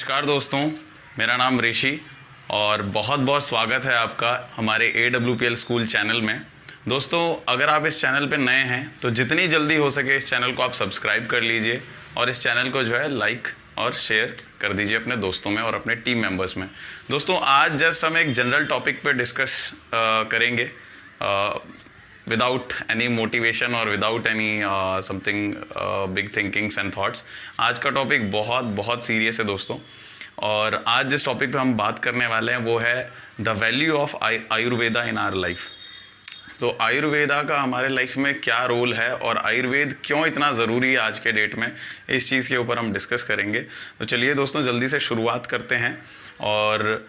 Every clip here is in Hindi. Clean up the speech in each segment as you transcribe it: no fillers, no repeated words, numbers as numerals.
नमस्कार दोस्तों, मेरा नाम ऋषि और बहुत बहुत स्वागत है आपका हमारे AWPL स्कूल चैनल में। दोस्तों, अगर आप इस चैनल पे नए हैं तो जितनी जल्दी हो सके इस चैनल को आप सब्सक्राइब कर लीजिए और इस चैनल को जो है लाइक और शेयर कर दीजिए अपने दोस्तों में और अपने टीम मेंबर्स में। दोस्तों, आज जस्ट हम एक जनरल टॉपिक पे डिस्कस करेंगे विदाउट एनी मोटिवेशन और without any something big thinkings and thoughts. आज का टॉपिक बहुत बहुत सीरियस है दोस्तों, और आज जिस टॉपिक पे हम बात करने वाले हैं वो है the value of Ayurveda in our life. तो आयुर्वेदा का हमारे लाइफ में क्या रोल है और आयुर्वेद क्यों इतना ज़रूरी है आज के डेट में, इस चीज़ के ऊपर हम डिस्कस करेंगे। तो चलिए दोस्तों, जल्दी से शुरुआत करते हैं और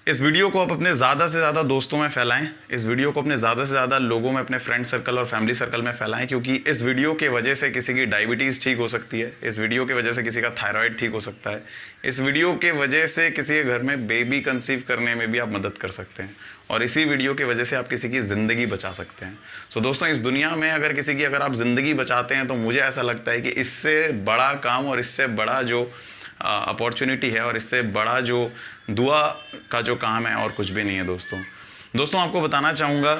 इस वीडियो को आप अपने ज़्यादा से ज़्यादा दोस्तों में फैलाएं। इस वीडियो को अपने ज़्यादा से ज़्यादा लोगों में, अपने फ्रेंड सर्कल और फैमिली सर्कल में फैलाएं, क्योंकि इस वीडियो के वजह से किसी की डायबिटीज़ ठीक हो सकती है, इस वीडियो के वजह से किसी का थायराइड ठीक हो सकता है, इस वीडियो के वजह से किसी के घर में बेबी कंसीव करने में भी आप मदद कर सकते हैं, और इसी वीडियो की वजह से आप किसी की ज़िंदगी बचा सकते हैं। सो दोस्तों, इस दुनिया में अगर आप ज़िंदगी बचाते हैं तो मुझे ऐसा लगता है कि इससे बड़ा काम और इससे बड़ा जो अपॉर्चुनिटी है और इससे बड़ा जो दुआ का जो काम है और कुछ भी नहीं है दोस्तों। आपको बताना चाहूँगा,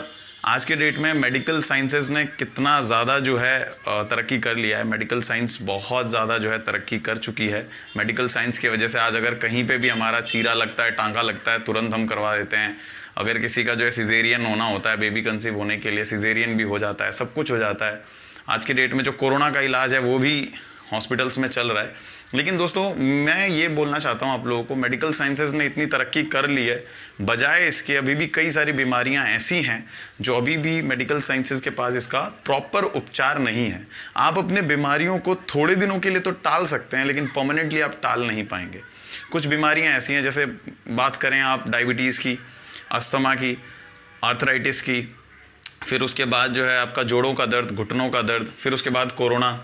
आज के डेट में मेडिकल साइंसेस ने कितना ज़्यादा जो है तरक्की कर लिया है। मेडिकल साइंस बहुत ज़्यादा जो है तरक्की कर चुकी है। मेडिकल साइंस की वजह से आज अगर कहीं पे भी हमारा चीरा लगता है, टांका लगता है, तुरंत हम करवा देते हैं। अगर किसी का जो है सिजेरियन होना होता है, बेबी कंसीव होने के लिए सिजेरियन भी हो जाता है, सब कुछ हो जाता है। आज की डेट में जो कोरोना का इलाज है वो भी हॉस्पिटल्स में चल रहा है। लेकिन दोस्तों, मैं ये बोलना चाहता हूँ आप लोगों को, मेडिकल साइंसेज ने इतनी तरक्की कर ली है, बजाय इसके अभी भी कई सारी बीमारियाँ ऐसी हैं जो अभी भी मेडिकल साइंसेज के पास इसका प्रॉपर उपचार नहीं है। आप अपने बीमारियों को थोड़े दिनों के लिए तो टाल सकते हैं, लेकिन परमानेंटली आप टाल नहीं पाएंगे। कुछ बीमारियाँ ऐसी हैं, जैसे बात करें आप डायबिटीज़ की, अस्थमा की, आर्थराइटिस की, फिर उसके बाद जो है आपका जोड़ों का दर्द, घुटनों का दर्द, फिर उसके बाद कोरोना,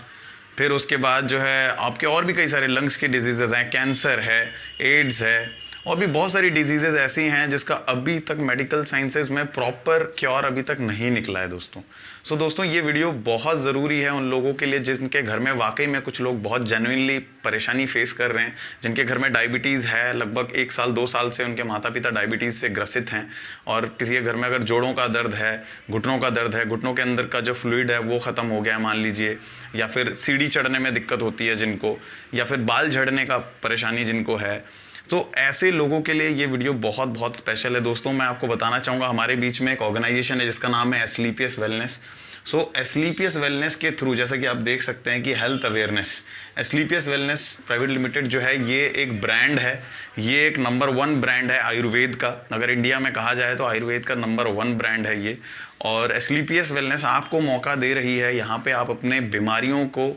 फिर उसके बाद जो है आपके और भी कई सारे लंग्स की डिजीज़ेज़ हैं, कैंसर है, एड्स है, और भी बहुत सारी डिजीज़ेज़ ऐसी हैं जिसका अभी तक मेडिकल साइंसेज में प्रॉपर क्योर अभी तक नहीं निकला है दोस्तों। सो दोस्तों, ये वीडियो बहुत ज़रूरी है उन लोगों के लिए जिनके घर में वाकई में कुछ लोग बहुत जेन्युइनली परेशानी फेस कर रहे हैं, जिनके घर में डायबिटीज़ है, लगभग 1 साल 2 साल से उनके माता पिता डायबिटीज़ से ग्रसित हैं, और किसी के घर में अगर जोड़ों का दर्द है, घुटनों का दर्द है, घुटनों के अंदर का जो फ्लूइड है वो ख़त्म हो गया मान लीजिए, या फिर सीढ़ी चढ़ने में दिक्कत होती है जिनको, या फिर बाल झड़ने का परेशानी जिनको है, तो ऐसे लोगों के लिए ये वीडियो बहुत बहुत स्पेशल है दोस्तों। मैं आपको बताना चाहूँगा, हमारे बीच में एक ऑर्गेनाइजेशन है जिसका नाम है एस्क्लेपियस वेलनेस। सो एस्क्लेपियस वेलनेस के थ्रू, जैसे कि आप देख सकते हैं कि health awareness, Asclepius wellness private limited जो है ये एक ब्रांड है, ये एक नंबर 1 ब्रांड है आयुर्वेद का। अगर इंडिया में कहा जाए तो आयुर्वेद का नंबर 1 ब्रांड है ये, और एस्क्लेपियस वेलनेस आपको मौका दे रही है, यहाँ पे आप अपने बीमारियों को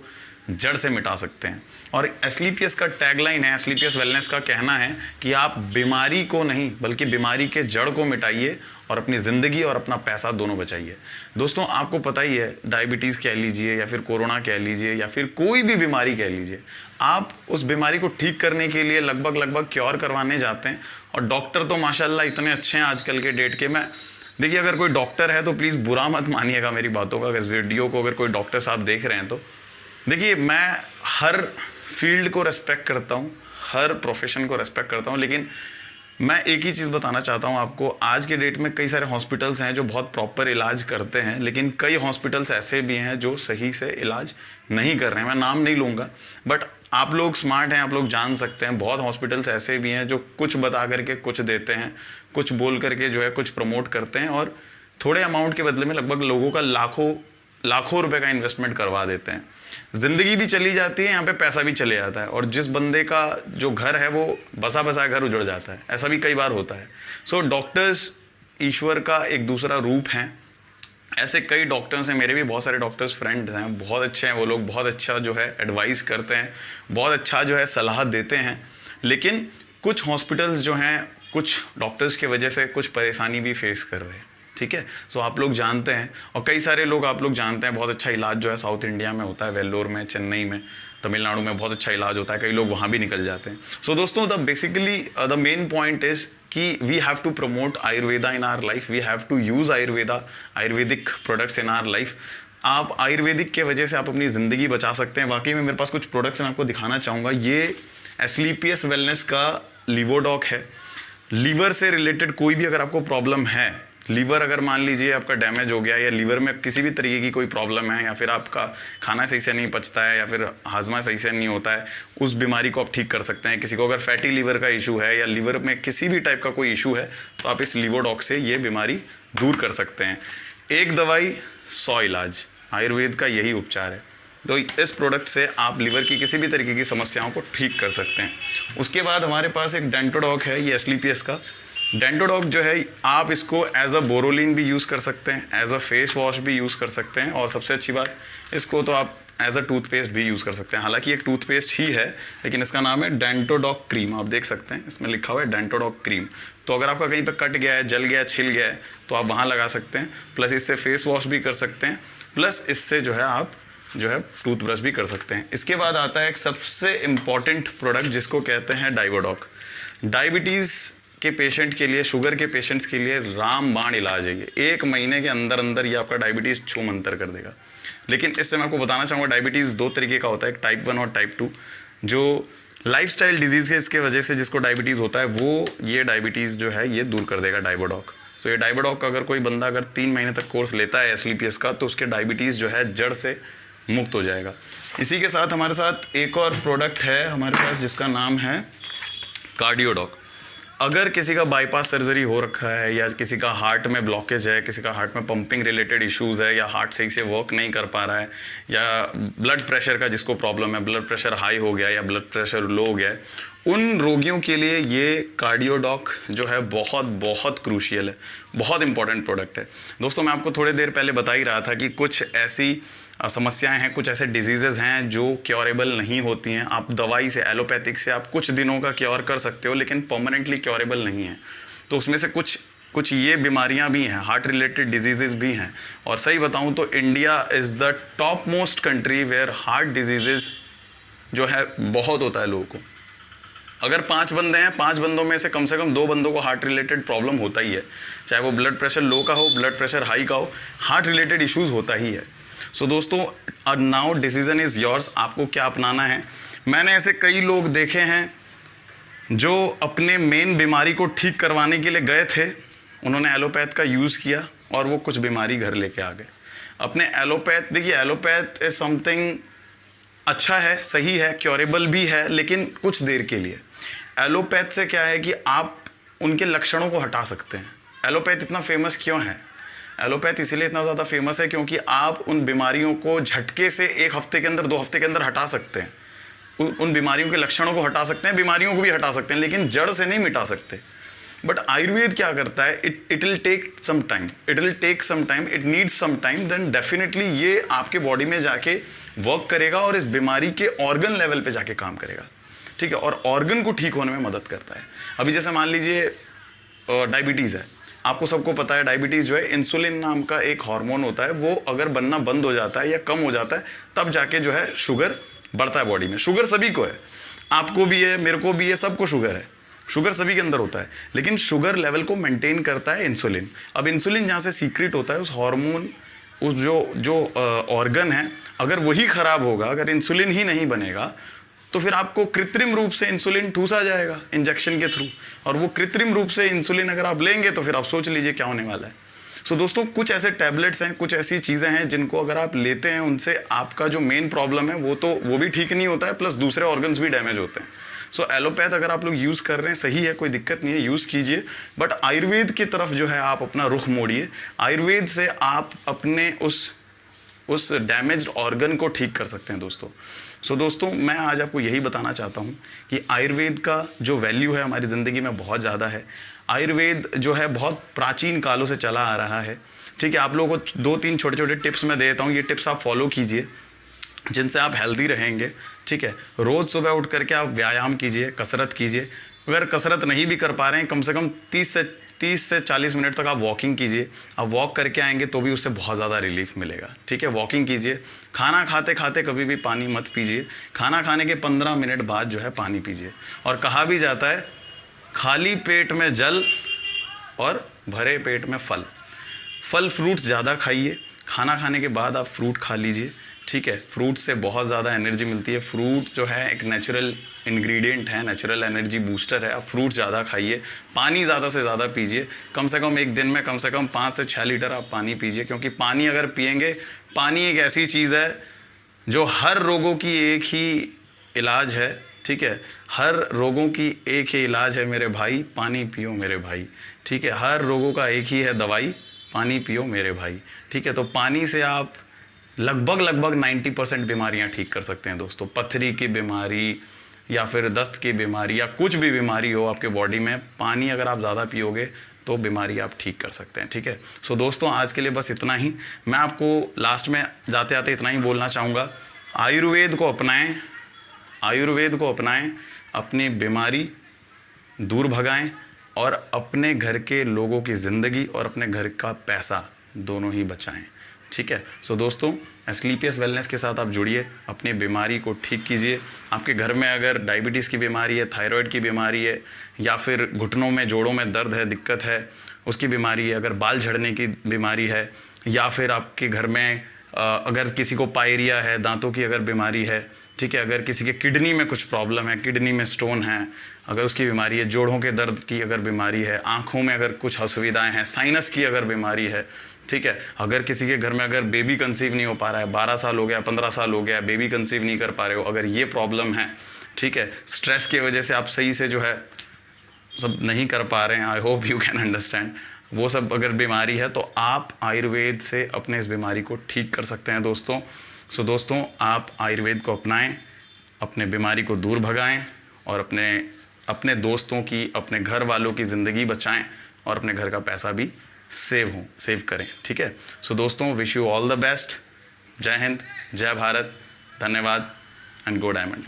जड़ से मिटा सकते हैं। और एस्क्लेपियस का टैगलाइन है, एस्क्लेपियस वेलनेस का कहना है कि आप बीमारी को नहीं बल्कि बीमारी के जड़ को मिटाइए और अपनी ज़िंदगी और अपना पैसा दोनों बचाइए। दोस्तों, आपको पता ही है, डायबिटीज़ कह लीजिए या फिर कोरोना कह लीजिए या फिर कोई भी बीमारी कह लीजिए, आप उस बीमारी को ठीक करने के लिए लगभग क्योर करवाने जाते हैं, और डॉक्टर तो माशाल्लाह इतने अच्छे हैं आजकल के डेट के। मैं देखिए, अगर कोई डॉक्टर है तो प्लीज़ बुरा मत मानिएगा मेरी बातों का। इस वीडियो को अगर कोई डॉक्टर साहब देख रहे हैं तो देखिए, मैं हर फील्ड को रेस्पेक्ट करता हूँ, हर प्रोफेशन को रेस्पेक्ट करता हूँ, लेकिन मैं एक ही चीज़ बताना चाहता हूँ आपको। आज के डेट में कई सारे हॉस्पिटल्स हैं जो बहुत प्रॉपर इलाज करते हैं, लेकिन कई हॉस्पिटल्स ऐसे भी हैं जो सही से इलाज नहीं कर रहे हैं। मैं नाम नहीं लूँगा, बट आप लोग स्मार्ट हैं, आप लोग जान सकते हैं। बहुत हॉस्पिटल्स ऐसे भी हैं जो कुछ बता करके कुछ देते हैं, कुछ बोल करके जो है कुछ प्रमोट करते हैं, और थोड़े अमाउंट के बदले में लगभग लोगों का लाखों रुपए का इन्वेस्टमेंट करवा देते हैं। ज़िंदगी भी चली जाती है, यहाँ पे पैसा भी चले जाता है, और जिस बंदे का जो घर है वो बसा बसा घर उजड़ जाता है। ऐसा भी कई बार होता है। सो डॉक्टर्स ईश्वर का एक दूसरा रूप हैं। ऐसे कई डॉक्टर्स हैं, मेरे भी बहुत सारे डॉक्टर्स फ्रेंड्स हैं, बहुत अच्छे हैं वो लोग, बहुत अच्छा जो है एडवाइस करते हैं, बहुत अच्छा जो है सलाह देते हैं। लेकिन कुछ हॉस्पिटल्स जो हैं, कुछ डॉक्टर्स की वजह से कुछ परेशानी भी फेस कर रहे हैं, ठीक है। सो आप लोग जानते हैं, और कई सारे लोग आप लोग जानते हैं, बहुत अच्छा इलाज जो है साउथ इंडिया में होता है, वेल्लोर में, चेन्नई में, तमिलनाडु में बहुत अच्छा इलाज होता है, कई लोग वहाँ भी निकल जाते हैं। सो दोस्तों, द मेन पॉइंट इज़ कि we have to promote Ayurveda in our life, we have to use Ayurvedic products in our life. आप आयुर्वेदिक के वजह से आप अपनी ज़िंदगी बचा सकते हैं। वाकई में मेरे पास कुछ प्रोडक्ट्स मैं आपको दिखाना चाहूँगा। ये एस्क्लेपियस वेलनेस का लिवोडॉक है। लीवर से रिलेटेड कोई भी अगर आपको प्रॉब्लम है, लीवर अगर मान लीजिए आपका डैमेज हो गया या लीवर में किसी भी तरीके की कोई प्रॉब्लम है, या फिर आपका खाना सही से नहीं पचता है, या फिर हाजमा सही से नहीं होता है, उस बीमारी को आप ठीक कर सकते हैं। किसी को अगर फैटी लीवर का इशू है या लीवर में किसी भी टाइप का कोई इशू है, तो आप इस लिवोडॉक से ये बीमारी दूर कर सकते हैं। एक दवाई 100 इलाज, आयुर्वेद का यही उपचार है। तो इस प्रोडक्ट से आप लीवर की किसी भी तरीके की समस्याओं को ठीक कर सकते हैं। उसके बाद हमारे पास एक डेंटोडॉक है, ये एस्क्लेपियस का। डेंटोडॉक जो है, आप इसको एज अ बोरोलिन भी यूज़ कर सकते हैं, एज अ फेस वॉश भी यूज़ कर सकते हैं, और सबसे अच्छी बात, इसको तो आप एज अ टूथपेस्ट भी यूज़ कर सकते हैं। हालांकि एक टूथपेस्ट ही है, लेकिन इसका नाम है डेंटोडॉक क्रीम। आप देख सकते हैं इसमें लिखा हुआ है डेंटोडॉक क्रीम। तो अगर आपका कहीं पे कट गया है, जल गया है, छिल गया है, तो आप वहाँ लगा सकते हैं। प्लस इससे फेस वॉश भी कर सकते हैं, प्लस इससे जो है आप जो है टूथब्रश भी कर सकते हैं। इसके बाद आता है एक सबसे इम्पॉर्टेंट प्रोडक्ट जिसको कहते हैं डाइवोडॉक। डायबिटीज़ के पेशेंट के लिए, शुगर के पेशेंट्स के लिए रामबाण इलाज है ये। 1 महीने के अंदर अंदर ये आपका डायबिटीज़ छूमंतर कर देगा। लेकिन इससे मैं आपको बताना चाहूँगा, डायबिटीज़ 2 तरीके का होता है, एक टाइप 1 और टाइप 2। जो लाइफस्टाइल डिजीज़ है, इसके वजह से जिसको डायबिटीज़ होता है, वो ये डायबिटीज़ जो है ये दूर कर देगा डाइवोडॉक। सो ये डाइवोडॉक का अगर कोई बंदा अगर 3 महीने तक कोर्स लेता है एस्क्लेपियस का, तो उसके डायबिटीज़ जो है जड़ से मुक्त हो जाएगा। इसी के साथ हमारे साथ एक और प्रोडक्ट है हमारे पास जिसका नाम है कार्डियोडॉक। अगर किसी का बाईपास सर्जरी हो रखा है, या किसी का हार्ट में ब्लॉकेज है, किसी का हार्ट में पंपिंग रिलेटेड इश्यूज़ है, या हार्ट सही से वर्क नहीं कर पा रहा है, या ब्लड प्रेशर का जिसको प्रॉब्लम है, ब्लड प्रेशर हाई हो गया या ब्लड प्रेशर लो हो गया है, उन रोगियों के लिए ये कार्डियोडॉक जो है बहुत बहुत क्रूशियल है, बहुत इंपॉर्टेंट प्रोडक्ट है। दोस्तों, मैं आपको थोड़ी देर पहले बता ही रहा था कि कुछ ऐसी समस्याएं हैं, कुछ ऐसे डिजीज़ेज़ हैं जो क्योरेबल नहीं होती हैं। आप दवाई से, एलोपैथिक से आप कुछ दिनों का क्योर कर सकते हो, लेकिन परमानेंटली क्योरेबल नहीं है। तो उसमें से कुछ ये बीमारियां भी हैं, हार्ट रिलेटेड डिजीज़ेज़ भी हैं। और सही बताऊं तो India is the top most country where heart diseases जो है बहुत होता है लोगों को। अगर 5 बंदे हैं, 5 बंदों में से कम 2 बंदों को हार्ट रिलेटेड प्रॉब्लम होता ही है। चाहे वो ब्लड प्रेशर लो का हो, ब्लड प्रेशर हाई का हो, हार्ट रिलेटेड इश्यूज़ होता ही है। सो दोस्तों, नाउ डिसीजन इज़ योर्स, आपको क्या अपनाना है। मैंने ऐसे कई लोग देखे हैं जो अपने मेन बीमारी को ठीक करवाने के लिए गए थे, उन्होंने एलोपैथ का यूज़ किया और वो कुछ बीमारी घर लेके आ गए। अपने एलोपैथ, देखिए एलोपैथ इज़ समथिंग अच्छा है, सही है, क्योरेबल भी है, लेकिन कुछ देर के लिए। एलोपैथ से क्या है कि आप उनके लक्षणों को हटा सकते हैं। एलोपैथ इतना फेमस क्यों है? एलोपैथ इसलिए इतना ज़्यादा फेमस है क्योंकि आप उन बीमारियों को झटके से 1 हफ्ते के अंदर, 2 हफ्ते के अंदर हटा सकते हैं। उन बीमारियों के लक्षणों को हटा सकते हैं, बीमारियों को भी हटा सकते हैं, लेकिन जड़ से नहीं मिटा सकते। बट आयुर्वेद क्या करता है, it will take some time, it needs some time, then definitely ये आपके बॉडी में जाके वर्क करेगा और इस बीमारी के ऑर्गन लेवल पे जाके काम करेगा। ठीक है, और ऑर्गन को ठीक होने में मदद करता है। अभी जैसे मान लीजिए डायबिटीज़ है, आपको सबको पता है डायबिटीज़ जो है, इंसुलिन नाम का एक हार्मोन होता है, वो अगर बनना बंद हो जाता है या कम हो जाता है, तब जाके जो है शुगर बढ़ता है बॉडी में। शुगर सभी को है, आपको भी है, मेरे को भी है, सबको शुगर है, शुगर सभी के अंदर होता है, लेकिन शुगर लेवल को मेंटेन करता है इंसुलिन। अब इंसुलिन जहाँ से सीक्रेट होता है, उस हार्मोन, उस जो ऑर्गन है, अगर वही ख़राब होगा, अगर इंसुलिन ही नहीं बनेगा, तो फिर आपको कृत्रिम रूप से इंसुलिन ठूसा जाएगा इंजेक्शन के थ्रू, और वो कृत्रिम रूप से इंसुलिन अगर आप लेंगे तो फिर आप सोच लीजिए क्या होने वाला है। सो दोस्तों, कुछ ऐसे टैबलेट्स हैं, कुछ ऐसी चीज़ें हैं जिनको अगर आप लेते हैं, उनसे आपका जो मेन प्रॉब्लम है वो भी ठीक नहीं होता है, प्लस दूसरे ऑर्गन्स भी डैमेज होते हैं। सो एलोपैथ अगर आप लोग यूज़ कर रहे हैं, सही है, कोई दिक्कत नहीं है, यूज़ कीजिए, बट आयुर्वेद की तरफ जो है आप अपना रुख मोड़िए। आयुर्वेद से आप अपने उस डैमेज्ड ऑर्गन को ठीक कर सकते हैं दोस्तों। सो दोस्तों, मैं आज आपको यही बताना चाहता हूँ कि आयुर्वेद का जो वैल्यू है हमारी ज़िंदगी में बहुत ज़्यादा है। आयुर्वेद जो है बहुत प्राचीन कालों से चला आ रहा है। ठीक है, आप लोगों को 2-3 छोटे-छोटे टिप्स मैं देता हूँ, ये टिप्स आप फॉलो कीजिए, जिनसे आप हेल्दी रहेंगे। ठीक है, रोज़ सुबह उठ करके आप व्यायाम कीजिए, कसरत कीजिए। अगर कसरत नहीं भी कर पा रहे हैं, कम से कम 30 से 40 मिनट तक आप वॉकिंग कीजिए। आप वॉक करके आएंगे तो भी उससे बहुत ज़्यादा रिलीफ मिलेगा। ठीक है, वॉकिंग कीजिए। खाना खाते खाते कभी भी पानी मत पीजिए, खाना खाने के 15 मिनट बाद जो है पानी पीजिए। और कहा भी जाता है, खाली पेट में जल और भरे पेट में फल फ्रूट्स ज़्यादा खाइए। खाना खाने के बाद आप फ्रूट खा लीजिए। ठीक है। फ्रूट से बहुत ज़्यादा एनर्जी मिलती है। फ्रूट जो है एक नेचुरल इंग्रेडिएंट है, नेचुरल एनर्जी बूस्टर है। आप फ्रूट ज़्यादा खाइए, पानी ज़्यादा से ज़्यादा पीजिए। कम से कम एक दिन में कम से कम 5 से 6 लीटर आप पानी पीजिए, क्योंकि पानी अगर पिएंगे, पानी एक ऐसी चीज़ है जो हर रोगों की एक ही इलाज है, ठीक है। हर रोगों की एक ही इलाज है मेरे भाई, पानी पियो मेरे भाई, ठीक है। हर रोगों का एक ही है दवाई, पानी पियो मेरे भाई, ठीक है। तो पानी से आप लगभग 90% बीमारियां ठीक कर सकते हैं दोस्तों। पथरी की बीमारी या फिर दस्त की बीमारी या कुछ भी बीमारी हो आपके बॉडी में, पानी अगर आप ज़्यादा पियोगे तो बीमारी आप ठीक कर सकते हैं, ठीक है। सो दोस्तों, आज के लिए बस इतना ही। मैं आपको लास्ट में जाते आते इतना ही बोलना चाहूँगा, आयुर्वेद को अपनाएं, आयुर्वेद को अपनाएं, अपनी बीमारी दूर भगाएं और अपने घर के लोगों की ज़िंदगी और अपने घर का पैसा दोनों ही बचाएं, ठीक है। सो दोस्तों, स्लीपियस वेलनेस के साथ आप जुड़िए, अपनी बीमारी को ठीक कीजिए। आपके घर में अगर डायबिटीज़ की बीमारी है, थायराइड की बीमारी है, या फिर घुटनों में जोड़ों में दर्द है, दिक्कत है, उसकी बीमारी है, अगर बाल झड़ने की बीमारी है, या फिर आपके घर में अगर किसी को पायरिया है, दांतों की अगर बीमारी है, ठीक है, अगर किसी के किडनी में कुछ प्रॉब्लम है, किडनी में स्टोन है, अगर उसकी बीमारी है, जोड़ों के दर्द की अगर बीमारी है, आँखों में अगर कुछ असुविधाएँ हैं, साइनस की अगर बीमारी है, ठीक है, अगर किसी के घर में अगर बेबी कंसीव नहीं हो पा रहा है, 12 साल हो गया, 15 साल हो गया, बेबी कंसीव नहीं कर पा रहे हो, अगर ये प्रॉब्लम है, ठीक है, स्ट्रेस की वजह से आप सही से जो है सब नहीं कर पा रहे हैं, I hope you can understand, वो सब अगर बीमारी है तो आप आयुर्वेद से अपने इस बीमारी को ठीक कर सकते हैं दोस्तों। सो दोस्तों, आप आयुर्वेद को अपनाएं, अपने बीमारी को दूर भगाएं और अपने दोस्तों की, अपने घर वालों की ज़िंदगी बचाएं और अपने घर का पैसा भी सेव करें, ठीक है। सो दोस्तों, wish you all the best. जय हिंद, जय भारत, धन्यवाद एंड गो डायमंड।